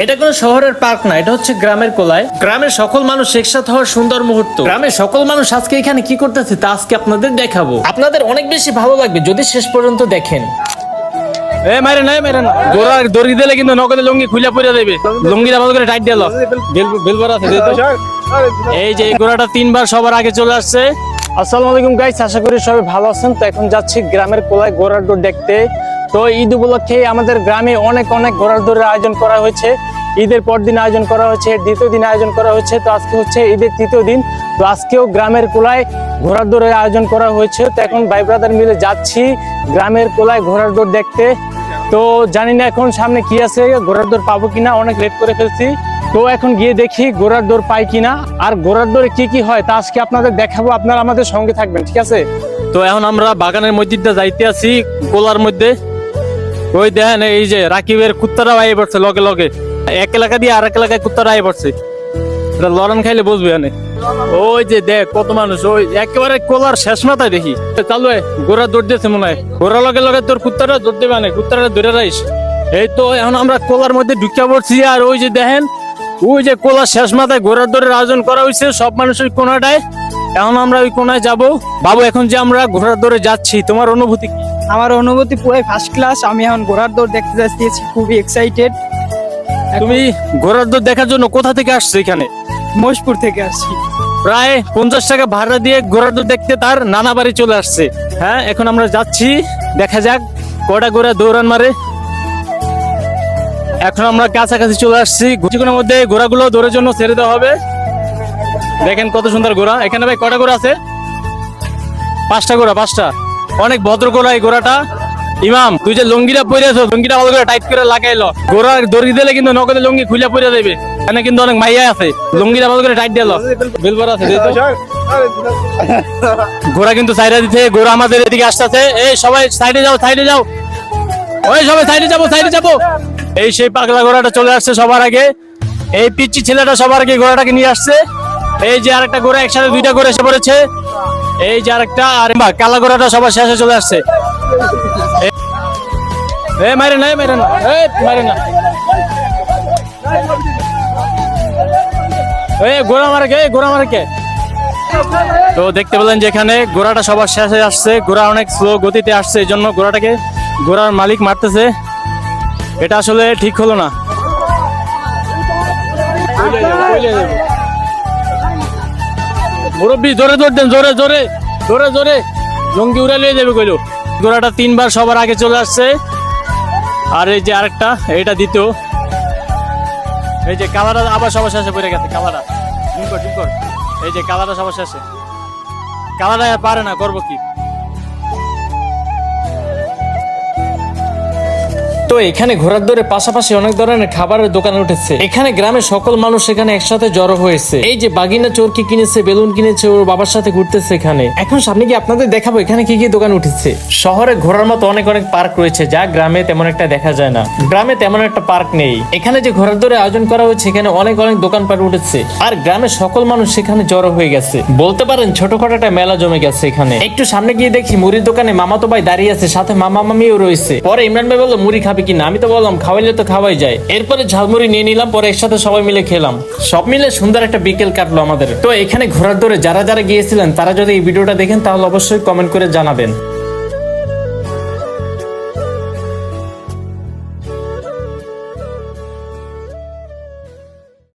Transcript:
এটা কোনো শহরের পার্ক না, এটা হচ্ছে গ্রামের কোলায়। গ্রামের সকল মানুষ একসাথে হওয়ার সুন্দর মুহূর্ত। গ্রামের সকল মানুষ আজকে এখানে কি করতেছে তা আজকে আপনাদের দেখাবো। আপনাদের অনেক বেশি ভালো লাগবে যদি শেষ পর্যন্ত দেখেন। মারে না গোড়া দড়ি দিলে কিন্তু নগদে লুঙ্গি খুলে পড়ে দেবে। লুঙ্গিটা ভালো করে টাইট দিল। বেলবার আছে তো। এই যে গোড়াটা 3 বার সবার আগে চলে আসছে। আসসালামু আলাইকুম গাইস, আশা করি সবাই ভালো আছেন। তো এখন যাচ্ছি গ্রামের কোলায় ঘোড়ার দৌড় দেখতে। তো ঈদ উপলক্ষে আমাদের গ্রামে অনেক ঘোড়ার দৌড়ের আয়োজন করা হয়েছে। ঈদের পর দিন আয়োজন করা হয়েছে, দ্বিতীয় দিন আয়োজন করা হয়েছে। তো আজকে হচ্ছে ঈদের তৃতীয় দিন। তো আজকেও গ্রামের কোলায় ঘোড়ার দৌড়ের আয়োজন করা হয়েছে। তো এখন ভাই ব্রাদার মিলে যাচ্ছি গ্রামের কোলায় ঘোড়ার দৌড় দেখতে। তো জানি না এখন সামনে কি আছে, ঘোড়ার দৌড় পাবো কিনা, অনেক লেট করে ফেলছি। তো এখন গিয়ে দেখি ঘোড়ার দৌড় পাই কিনা, আর ঘোড়ার দৌড়ে কি হয় তা আজকে আপনাদের দেখাবো। আপনারা আমাদের সঙ্গে থাকবেন, ঠিক আছে? তো এখন আমরা বাগানের মধ্যে যাইতে আছি কোলার মধ্যে। ওই দেখেন এই যে রাকিবের কুত্তারা আইয়ে পড়ছে লগে লগে, এক এলাকা দিয়ে আর এক এলাকায় কুত্তারা আইয়ে পড়ছে। এটা লড়ান খাইলে বুঝবে এনে। ওই যে দেখ কত মানুষ, ওই একেবারে কোলার শেষ মাথায় দেখি চালু ঘোড়া দৌড় দিয়েছে মনে হয়। ঘোড়া লগে লগে তোর কুত্তারা দৌড় দেবে না, কুত্তারা ধরে রাইস। এই তো এখন আমরা কোলার মধ্যে ঢুকে পড়ছি। আর ওই যে দেখেন ওই যে কোলার শেষ মাথায় ঘোড়ার দৌড়ের আয়োজন করা হয়েছে, সব মানুষ ওই কোনাটায়। এখন আমরা ওই কোনায় যাব। বাবু এখন যে আমরা ঘোড়ার দৌড়ে যাচ্ছি, তোমার অনুভূতি কি? আমার অনুভূতি পুরো ফার্স্ট ক্লাস। আমি এখন ঘোড়ার দৌড় দেখতে যাচ্ছি, খুবই এক্সাইটেড। তুমি ঘোড়ার দৌড় দেখার জন্য কোথা থেকে আসছো এখানে? মহেশপুর থেকে আসছি। প্রায় 50 টাকা ভাড়া দিয়ে ঘোড়ার দৌড় দেখতে তার নানা বাড়ি চলে আসছে। হ্যাঁ, এখন আমরা যাচ্ছি, দেখা যাক কটা ঘোড়া দৌড়ান মারে। এখন আমরা কাছাকাছি চলে আসছি। কিছুক্ষণের মধ্যে ঘোড়াগুলো দৌড়ের জন্য ছেড়ে দেওয়া হবে। দেখেন কত সুন্দর ঘোড়া। এখানে ভাই কটা ঘোড়া আছে? 5টা ঘোড়া, 5টা। অনেক ভদ্র ঘোড়া এই ঘোড়াটা। ইমাম, তুই যে লুঙ্গিটা পরে আছো, লুঙ্গিটা ভালো করে টাইট করে লাগাইলো। ঘোড়া দড়ি দিলে কিন্তু নগদে লুঙ্গি খুলে পরে দেবে। এখানে কিন্তু অনেক মাইয়া আছে, লুঙ্গিটা ভালো করে টাইট দিল। বেলবার আছে ঘোড়া কিন্তু সাইডে দিতে। ঘোড়া আমাদের এদিকে আসতেছে। এই সবাই সাইডে যাও, সাইডে যাও। ওই সবাই সাইডে যাবো। এই সেই পাগলা ঘোড়াটা চলে আসছে সবার আগে। এই পিচ্চি ছেলেটা সবার আগে ঘোড়াটাকে নিয়ে আসছে। এই যে আরেকটা ঘোড়া, একসাথে 2টা ঘোড়া এসে পড়েছে। এই যে আরেকটা, আর কালা ঘোড়াটা সবার শেষে চলে আসছে। মারে না ঘোড়া মারে কে? তো দেখতে পেলেন যে এখানে ঘোড়াটা সবার শেষে আসছে। ঘোড়া অনেক স্লো গতিতে আসছে, এই জন্য ঘোড়ার মালিক মারতেছে। এটা আসলে ঠিক হলো না। মুরব্বী জোরে দেন, জোরে লুঙ্গি উড়ে নিয়ে যাবে কইলো। ঘোড়াটা 3 বার সবার আগে চলে আসছে। আর এই যে আরেকটা, এটা দ্বিতীয়। এই যে কালারটা আবার সবার শেষে পড়ে গেছে। কালারটা ডিম কর। এই যে কালারটা সবার শেষে। কালারটা আর পারে না, করবো কি? তো এখানে ঘোড়ার দৌড়ের পাশাপাশি অনেক ধরনের খাবারের দোকান উঠেছে। এখানে গ্রামের সকল মানুষ এখানে একসাথে জড়ো হয়েছে। এই যে বাগিনা চোরকি কিনেছে, বেলুন কিনেছে, ওর বাবার সাথে ঘুরতেছে এখানে। এখন সামনে কি আপনাদের দেখাবো এখানে কি দোকান উঠেছে। শহরে ঘোরার মতো অনেক পার্ক রয়েছে, যা গ্রামে তেমন একটা দেখা যায় না। গ্রামে তেমন একটা পার্ক নেই। এখানে যে ঘোড়ার দৌড়ের আয়োজন করা হয়েছে, এখানে অনেক দোকানপাট উঠেছে। আর গ্রামের সকল মানুষ সেখানে জড়ো হয়ে গেছে। বলতে পারেন ছোটখাটো একটা মেলা জমে গেছে এখানে। একটু সামনে গিয়ে দেখি মুড়ির দোকানে মামাতো ভাই দাঁড়িয়ে আছে, সাথে মামা মামিও রয়েছে। পরে ইমরান ভাই বললো মুড়ি খাবে কিনা, আমি তো বললাম খাওয়াইলে তো খাওয়াই যায়। এরপরে ঝালমুড়ি নিয়ে নিলাম, পরে একসাথে সবাই মিলে খেলাম। সব মিলে সুন্দর একটা বিকেল কাটলো আমাদের। তো এখানে ঘোড়ার দৌড়ে যারা গিয়েছিলেন তারা যদি এই ভিডিওটা দেখেন তাহলে অবশ্যই কমেন্ট করে জানাবেন।